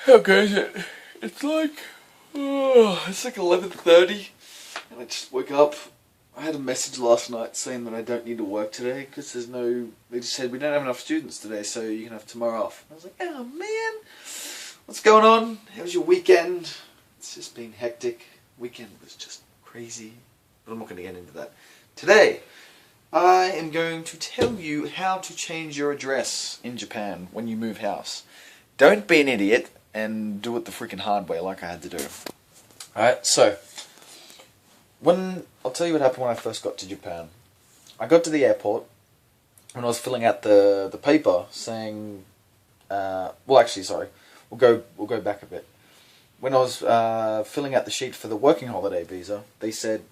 Okay, it's like, it's like 11:30, and I just woke up. I had a message last night saying that I don't need to work today because they just said we don't have enough students today, so you can have tomorrow off. I was like, oh man, what's going on? How was your weekend? It's just been hectic. Weekend was just crazy, but I'm not going to get into that. Today, I am going to tell you how to change your address in Japan when you move house. Don't be an idiot and do it the freaking hard way like I had to do. Alright, so I'll tell you what happened when I first got to Japan. I got to the airport when I was filling out the paper saying, we'll go back a bit. When I was filling out the sheet for the working holiday visa, they said,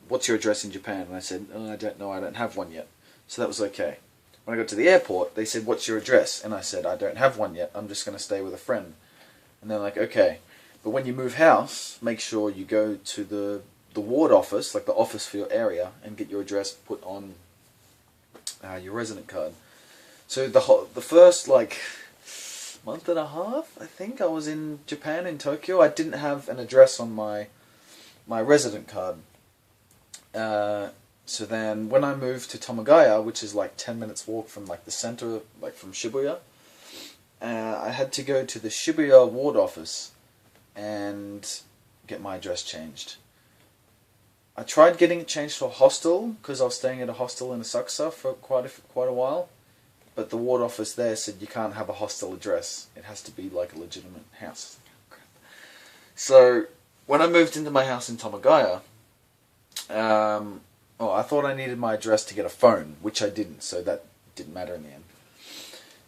what's your address in Japan? And I said, oh, I don't know, I don't have one yet. So that was okay. When I got to the airport, they said, what's your address? And I said, I don't have one yet, I'm just going to stay with a friend. And they're like, okay. But when you move house, make sure you go to the ward office, like the office for your area, and get your address put on your resident card. So the first, month and a half, I think, I was in Japan, in Tokyo, I didn't have an address on my resident card. So then, when I moved to Tomagaya, which is like 10 minutes walk from the center, from Shibuya, I had to go to the Shibuya ward office and get my address changed. I tried getting it changed to a hostel, because I was staying at a hostel in Asakusa for quite a while, but the ward office there said you can't have a hostel address. It has to be like a legitimate house. So, when I moved into my house in Tomagaya, I thought I needed my address to get a phone, which I didn't, so that didn't matter in the end.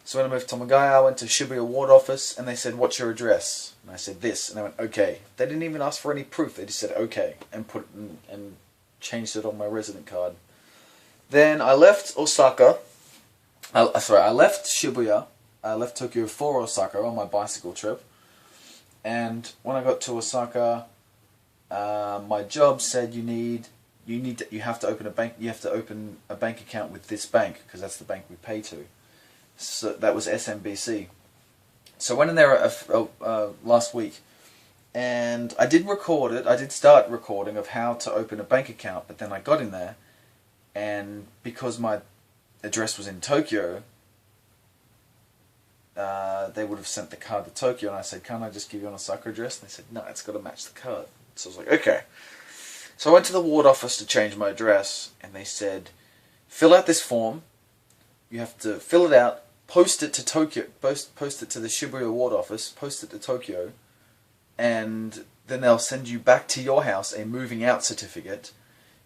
So when I moved to Tomagaya, I went to Shibuya ward office, and they said, what's your address? And I said, this, and I went, okay. They didn't even ask for any proof, they just said, okay, and put it in, and changed it on my resident card. Then I left Osaka, I left Shibuya, I left Tokyo for Osaka on my bicycle trip, and when I got to Osaka, my job said you have to open a bank account with this bank, because that's the bank we pay to. So that was SMBC. So I went in there last week, and I did record it. I did start recording of how to open a bank account, but then I got in there, and because my address was in Tokyo, they would have sent the card to Tokyo, and I said, can't I just give you an Osaka address? And they said, no, it's got to match the card. So I was like, okay. So I went to the ward office to change my address, and they said, fill out this form. You have to fill it out, post it to Tokyo, post it to the Shibuya ward office, post it to Tokyo, and then they'll send you back to your house a moving out certificate,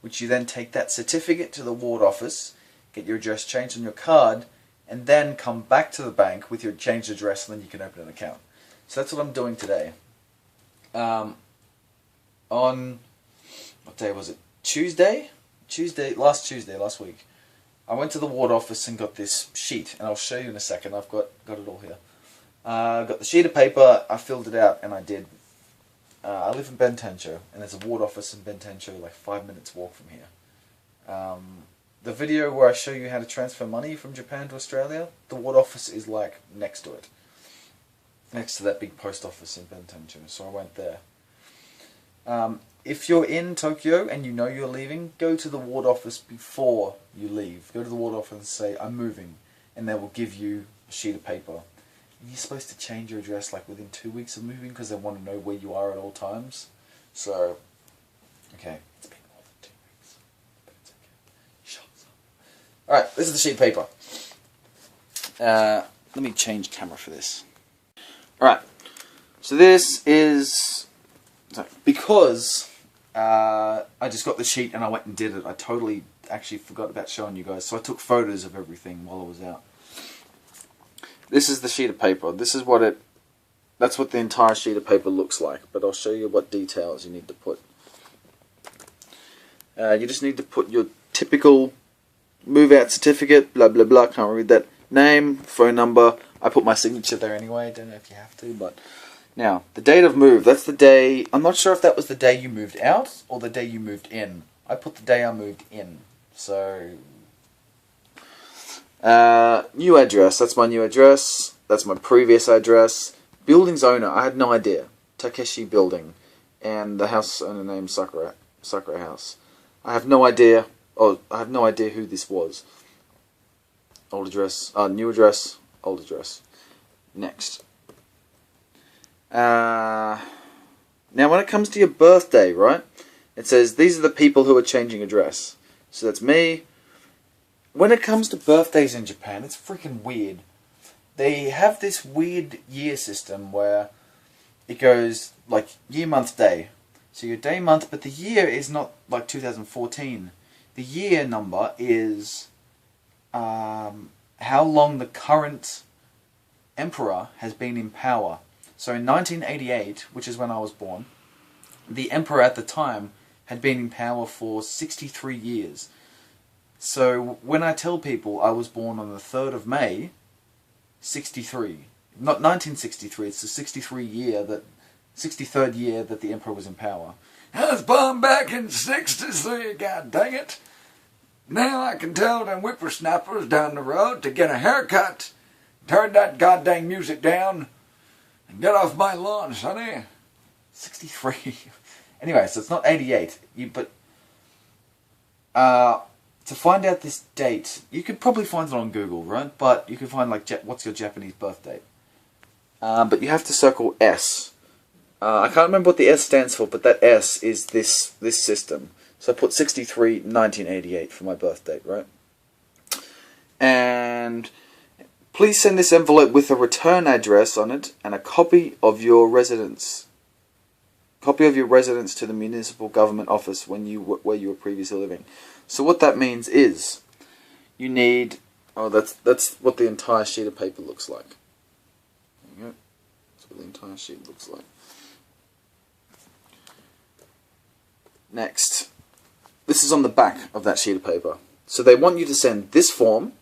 which you then take that certificate to the ward office, get your address changed on your card, and then come back to the bank with your changed address, and then you can open an account. So that's what I'm doing today. On, what day was it? Last Tuesday, last week. I went to the ward office and got this sheet, and I'll show you in a second. I've got it all here. I got the sheet of paper, I filled it out, and I did. I live in Bentencho, and there's a ward office in Bentencho, 5 minutes walk from here. The video where I show you how to transfer money from Japan to Australia, the ward office is next to it. Next to that big post office in Bentencho, so I went there. If you're in Tokyo and you know you're leaving, go to the ward office before you leave. Go to the ward office and say, I'm moving, and they will give you a sheet of paper. And you're supposed to change your address within 2 weeks of moving, because they want to know where you are at all times. So, okay, it's been more than 2 weeks, but it's okay. Shut up. Alright, this is the sheet of paper. Let me change camera for this. Alright, so this is, because I just got the sheet and I went and did it. I totally actually forgot about showing you guys, so I took photos of everything while I was out. This is the sheet of paper. That's what the entire sheet of paper looks like, but I'll show you what details you need to put. You just need to put your typical move-out certificate, blah blah blah, can't read that, name, phone number. I put my signature there anyway, don't know if you have to, but... Now, the date of move, that's the day, I'm not sure if that was the day you moved out, or the day you moved in. I put the day I moved in, so... new address, that's my new address, that's my previous address, Building's owner, I had no idea. Takeshi Building. And the house owner named Sakura House. I have no idea. Oh, I have no idea who this was. Old address. New address. Old address. Next. Now, when it comes to your birthday, right? It says these are the people who are changing address. So that's me. When it comes to birthdays in Japan, it's freaking weird. They have this weird year system where it goes like year, month, day. So your day, month, but the year is not like 2014. The year number is how long the current emperor has been in power. So in 1988, which is when I was born, the emperor at the time had been in power for 63 years. So when I tell people I was born on the 3rd of May, 63, not 1963, it's the 63rd year that the emperor was in power. I was born back in 63, god dang it. Now I can tell them whippersnappers down the road to get a haircut. Turn that goddamn music down and get off my lawn, sonny. 63. Anyway, so it's not 88. To find out this date, you could probably find it on Google, right? But you can find like what's your Japanese birth date. But you have to circle S. I can't remember what the S stands for, but that S is this system. So I put 63, 1988 for my birth date, right? And please send this envelope with a return address on it and a copy of your residence. Copy of your residence to the municipal government office where you were previously living. So what that means is you need. Oh, that's what the entire sheet of paper looks like. There you go. That's what the entire sheet looks like. Next, this is on the back of that sheet of paper. So they want you to send this form.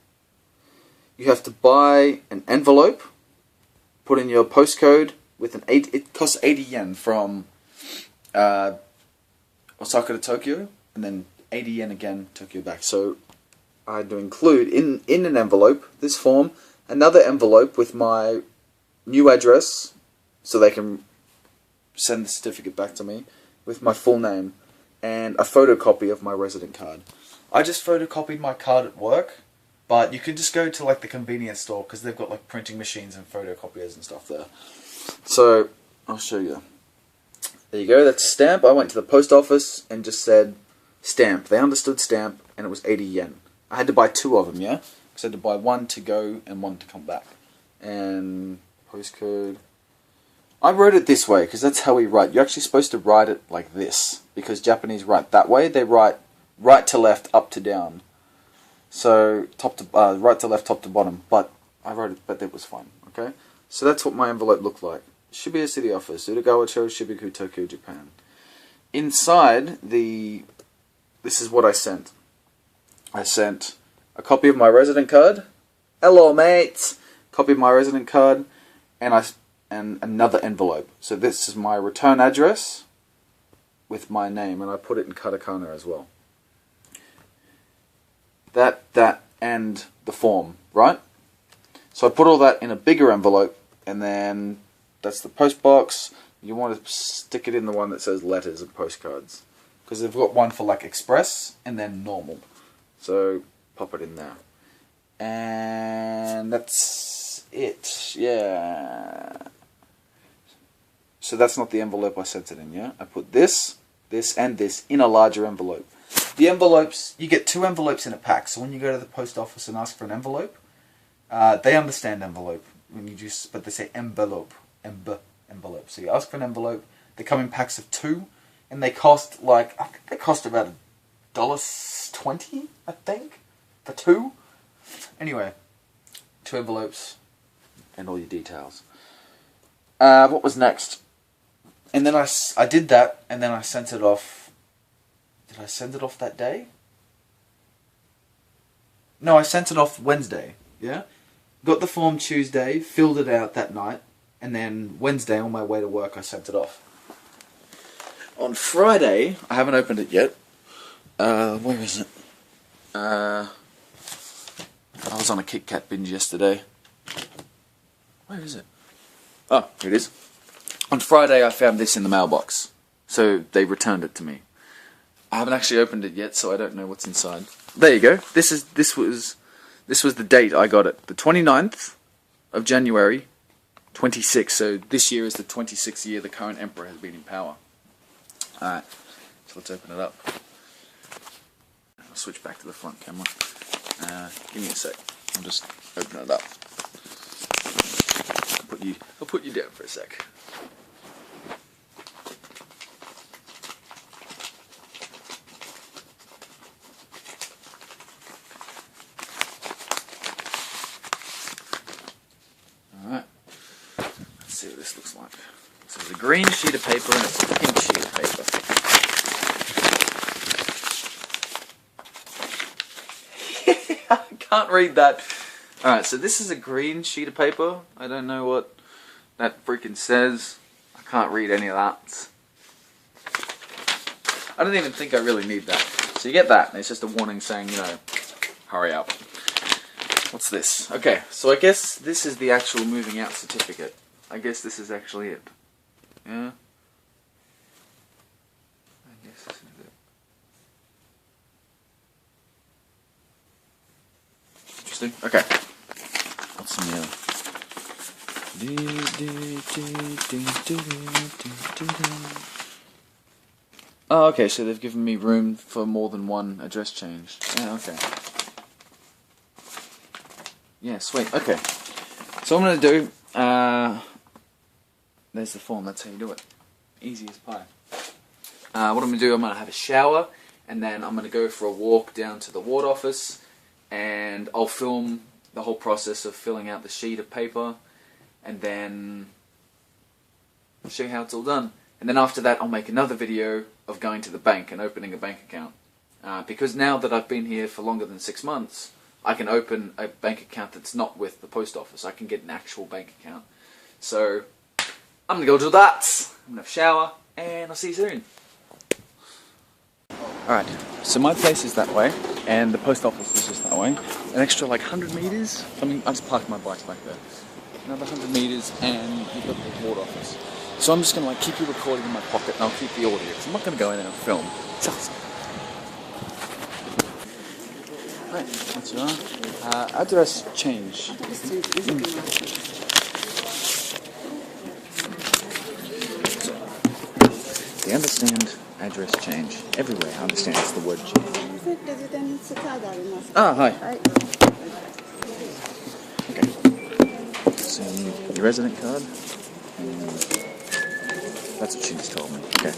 You have to buy an envelope, put in your postcode with it costs 80 yen from Osaka to Tokyo, and then 80 yen again, Tokyo back. So I had to include in an envelope this form, another envelope with my new address, so they can send the certificate back to me with my full name, and a photocopy of my resident card. I just photocopied my card at work, but you could just go to like the convenience store because they've got like printing machines and photocopiers and stuff there. So I'll show you. There you go, that's a stamp. I went to the post office and just said stamp. They understood stamp, and it was 80 yen. I had to buy 2 of them, yeah? Because I had to buy 1 to go and 1 to come back. And postcode. I wrote it this way because that's how we write. You're actually supposed to write it like this because Japanese write that way. They write right to left, up to down. So right to left, top to bottom. But I wrote it, but it was fine. Okay. So that's what my envelope looked like. Shibuya City Office, Utagawa-cho, Shibuku, Tokyo, Japan. Inside this is what I sent. I sent a copy of my resident card. Hello, mates. Copy of my resident card, and another envelope. So this is my return address with my name, and I put it in katakana as well. That, and the form, right? So I put all that in a bigger envelope, and then that's the post box. You want to stick it in the one that says letters and postcards, because they've got one for like express and then normal. So pop it in there, and that's it. Yeah. So that's not the envelope I sent it in, yeah? I put this, and this in a larger envelope. The envelopes, you get 2 envelopes in a pack, so when you go to the post office and ask for an envelope, they understand envelope, but they say envelope, envelope. So you ask for an envelope, they come in packs of 2, and they cost I think they cost about $1.20, I think, for 2. Anyway, 2 envelopes, and all your details. What was next? And then I did that, and then I sent it off. Did I send it off that day? No, I sent it off Wednesday, yeah? Got the form Tuesday, filled it out that night, and then Wednesday on my way to work I sent it off. On Friday, I haven't opened it yet. Where is it? I was on a Kit Kat binge yesterday. Where is it? Oh, here it is. On Friday I found this in the mailbox. So they returned it to me. I haven't actually opened it yet, so I don't know what's inside. There you go. This was the date I got it. The 29th of January, 26. So this year is the 26th year the current emperor has been in power. Alright, so let's open it up. I'll switch back to the front camera. Give me a sec. I'll just open it up. I'll put you down for a sec. Alright. Let's see what this looks like. So there's a green sheet of paper and it's a pink sheet of paper. I can't read that. Alright, so this is a green sheet of paper. I don't know what that freaking says. I can't read any of that. I don't even think I really need that. So you get that, and it's just a warning saying, you know, hurry up. What's this? Okay, so I guess this is the actual moving out certificate. I guess this is actually it. Yeah? I guess this is it. Interesting. Okay. What's in here? Oh, okay, so they've given me room for more than one address change. Yeah, okay. Yeah, sweet. Okay. So what I'm going to do, there's the form, that's how you do it. Easy as pie. What I'm going to do, I'm going to have a shower, and then I'm going to go for a walk down to the ward office, and I'll film the whole process of filling out the sheet of paper, and then I'll show you how it's all done. And then after that, I'll make another video of going to the bank and opening a bank account. Because now that I've been here for longer than 6 months, I can open a bank account that's not with the post office. I can get an actual bank account. So, I'm going to go do that. I'm going to have a shower, and I'll see you soon. Alright, so my place is that way, and the post office is just that way. An extra like 100 meters. I mean, I just parked my bike back there. Another 100 meters, and you've got the ward office. So I'm just going to like keep you recording in my pocket, and I'll keep the audio, because I'm not going to go in there and film. It's awesome. Right, that's you are. Address change. They understand address change. Everywhere understands the word change. Ah, hi. Okay. So, your resident card. That's what she just told me. Okay.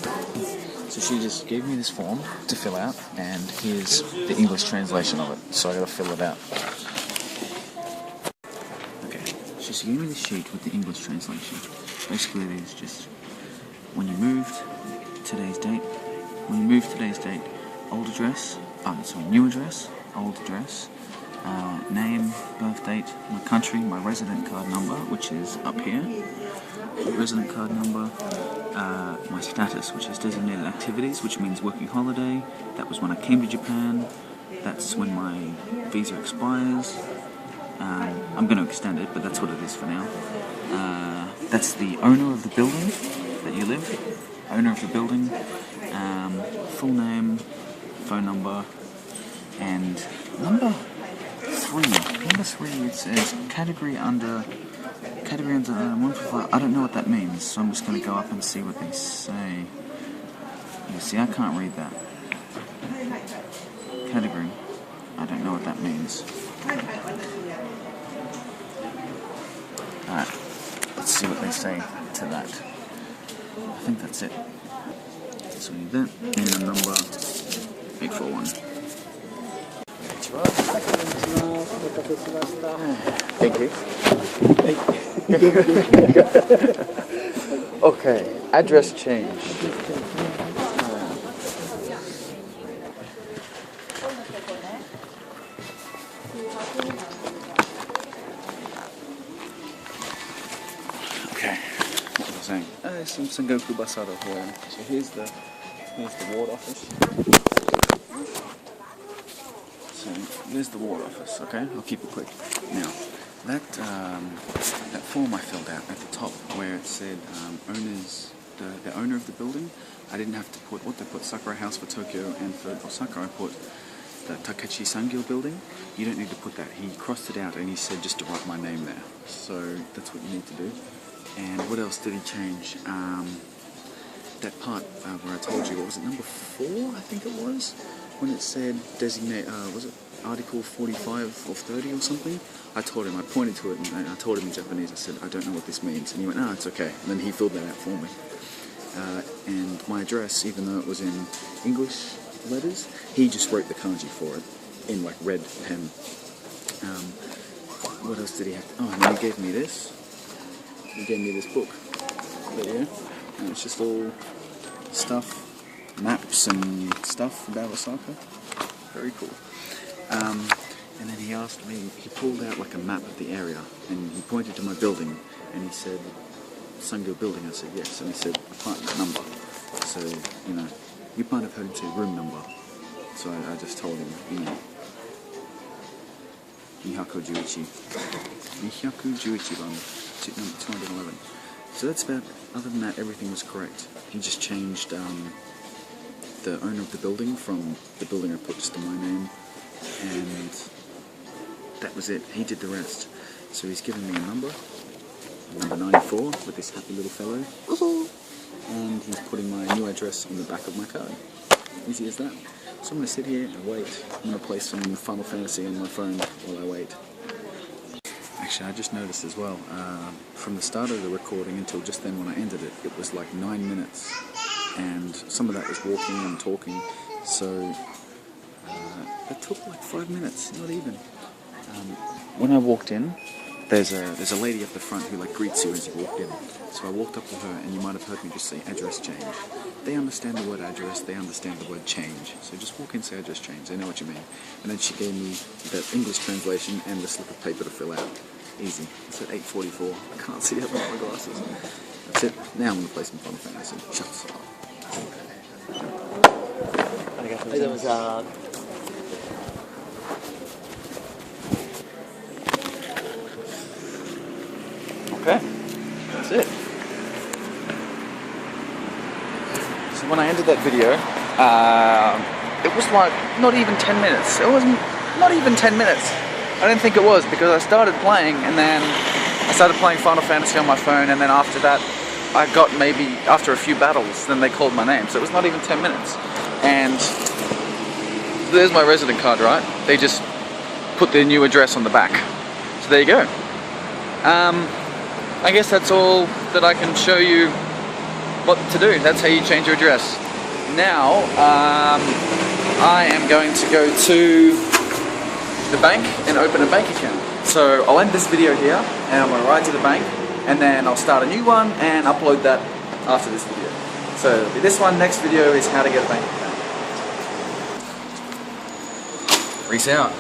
So she just gave me this form to fill out, and here's the English translation of it. So I gotta fill it out. Okay. She just gave me the sheet with the English translation. Basically, it is just when you moved, today's date. When you moved, today's date. Old address. New address. Old address. Name, birth date, my country, my resident card number, which is up here. Resident card number, my status, which is designated activities, which means working holiday. That was when I came to Japan. That's when my visa expires. I'm going to extend it, but that's what it is for now. That's the owner of the building that you live. Owner of the building. Full name, phone number, and number 3. Number 3, it says category under 155. I don't know what that means, so I'm just going to go up and see what they say. You see, I can't read that. Category. I don't know what that means. Alright, let's see what they say to that. I think that's it. So we need that, and the number 841. Thank you. Okay, address change. Okay, what was I saying? Some Sengoku Basado here. So here's the ward office. So there's the ward office, okay? I'll keep it quick. Now, that form I filled out at the top where it said owners, the owner of the building. I didn't have to put what they put, Sakura House for Tokyo, and for Osaka I put the Takechi Sangyo building. You don't need to put that. He crossed it out and he said just to write my name there. So that's what you need to do. And what else did he change? That part where I told you, what was it, number 4 I think it was? When it said designate, was it Article 45 of 30 or something? I told him, I pointed to it and I told him in Japanese, I said, I don't know what this means. And he went, it's okay. And then he filled that out for me. And my address, even though it was in English letters, he just wrote the kanji for it in like red pen. What else did he have? And then he gave me this. He gave me this book. There, and it's just all stuff, maps and stuff about Osaka. Very cool. And then he asked me, he pulled out like a map of the area and he pointed to my building and he said, Sangyo building. I said yes, and he said apartment number. So, you know, you might have heard him say room number. So I just told him, you know, 211. 211 番, number 211. So that's about, other than that, everything was correct. He just changed the owner of the building from the building I put just to my name, and that was it. He did the rest. So he's given me a number 94, with this happy little fellow, and he's putting my new address on the back of my card. Easy as that. So I'm going to sit here and wait. I'm going to play some Final Fantasy on my phone while I wait. Actually, I just noticed as well, from the start of the recording until just then when I ended it, it was like 9 minutes, and some of that was walking and talking, so it took like 5 minutes, not even. When I walked in, there's a lady at the front who like greets you as you walk in. So I walked up to her, and you might have heard me just say address change. They understand the word address, they understand the word change. So just walk in, say address change, they know what you mean. And then she gave me the English translation and the slip of paper to fill out. Easy. It's at 8:44. I can't see it without my glasses. That's it. Now I'm going to play some Final Fantasy. Shut up. Okay, that's it. So when I ended that video, it was like not even 10 minutes. It wasn't, not even 10 minutes. I didn't think it was, because I started playing and then I started playing Final Fantasy on my phone, and then after that I got maybe, after a few battles, then they called my name. So it was not even 10 minutes. And there's my resident card, right? They just put their new address on the back. So there you go. I guess that's all that I can show you what to do. That's how you change your address. Now, I am going to go to the bank and open a bank account. So I'll end this video here, and I'm going to ride to the bank, and then I'll start a new one and upload that after this video. So it'll be this one. Next video is how to get a bank account. Rhys out.